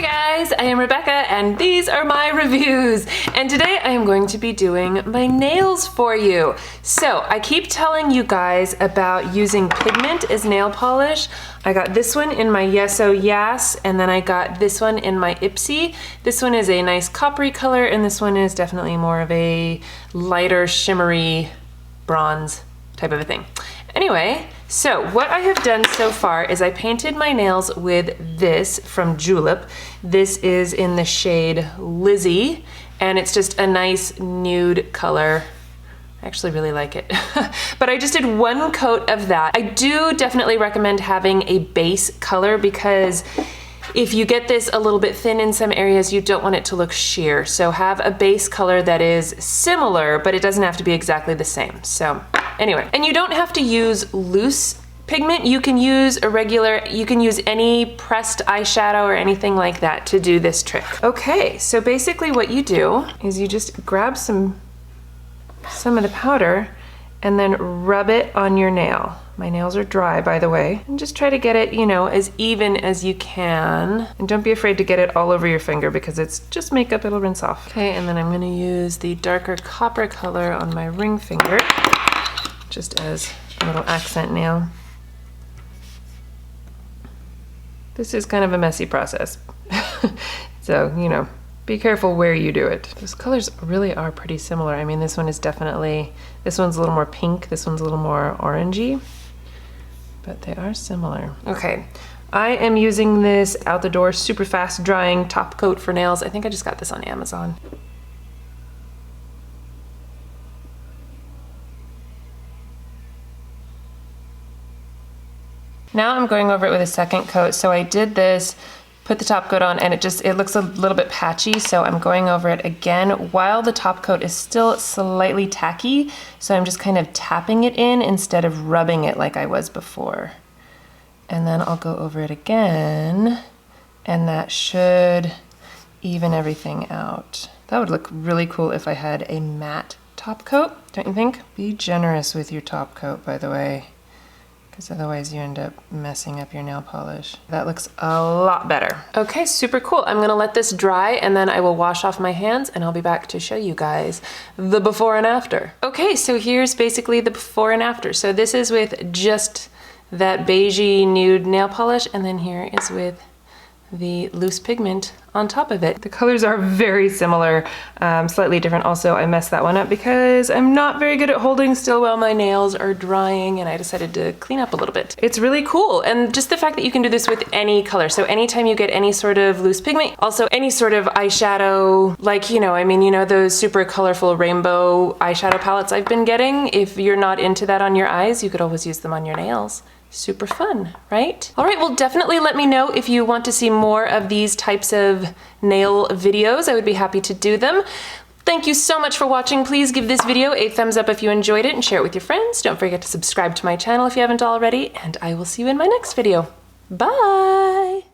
Hi guys, I am Rebecca and these are my reviews. And today I am going to be doing my nails for you. So I keep telling you guys about using Pigment as nail polish. I got this one in my Yes Oh Yes, and then I got this one in my Ipsy. This one is a nice coppery color and this one is definitely more of a lighter shimmery bronze type of a thing. Anyway, so what I have done so far is I painted my nails with this from JULEP. This is in the shade LIZZY, and it's just a nice nude color. I actually really like it. But I just did one coat of that. I do definitely recommend having a base color because if you get this a little bit thin in some areas, you don't want it to look sheer. So have a base color that is similar, but it doesn't have to be exactly the same. So anyway, and you don't have to use loose pigment. You can use you can use any pressed eyeshadow or anything like that to do this trick. Okay, so basically what you do is you just grab some of the powder and then rub it on your nail. My nails are dry, by the way. And just try to get it, you know, as even as you can. And don't be afraid to get it all over your finger because it's just makeup, it'll rinse off. Okay, and then I'm gonna use the darker copper color on my ring finger, just as a little accent nail. This is kind of a messy process. So, you know, be careful where you do it. Those colors really are pretty similar. I mean, this one is definitely, this one's a little more pink, this one's a little more orangey, but they are similar. Okay, I am using this out the door super fast drying top coat for nails. I think I just got this on Amazon. Now I'm going over it with a second coat. So I did this, put the top coat on, and it looks a little bit patchy, so I'm going over it again while the top coat is still slightly tacky, so I'm just kind of tapping it in instead of rubbing it like I was before. And then I'll go over it again, and that should even everything out. That would look really cool if I had a matte top coat, don't you think? Be generous with your top coat, by the way, because otherwise you end up messing up your nail polish. That looks a lot better. Okay, super cool. I'm gonna let this dry and then I will wash off my hands and I'll be back to show you guys the before and after. Okay, so here's basically the before and after. So this is with just that beigey nude nail polish, and then here is with the loose pigment on top of it. The colors are very similar, slightly different. Also, I messed that one up because I'm not very good at holding still while my nails are drying, and I decided to clean up a little bit. It's really cool, and just the fact that you can do this with any color. So anytime you get any sort of loose pigment, also any sort of eyeshadow, like, you know, I mean, you know, those super colorful rainbow eyeshadow palettes I've been getting, if you're not into that on your eyes, you could always use them on your nails. Super fun, right? All right, well, definitely let me know if you want to see more of these types of nail videos. I would be happy to do them. Thank you so much for watching. Please give this video a thumbs up if you enjoyed it and share it with your friends. Don't forget to subscribe to my channel if you haven't already, and I will see you in my next video. Bye!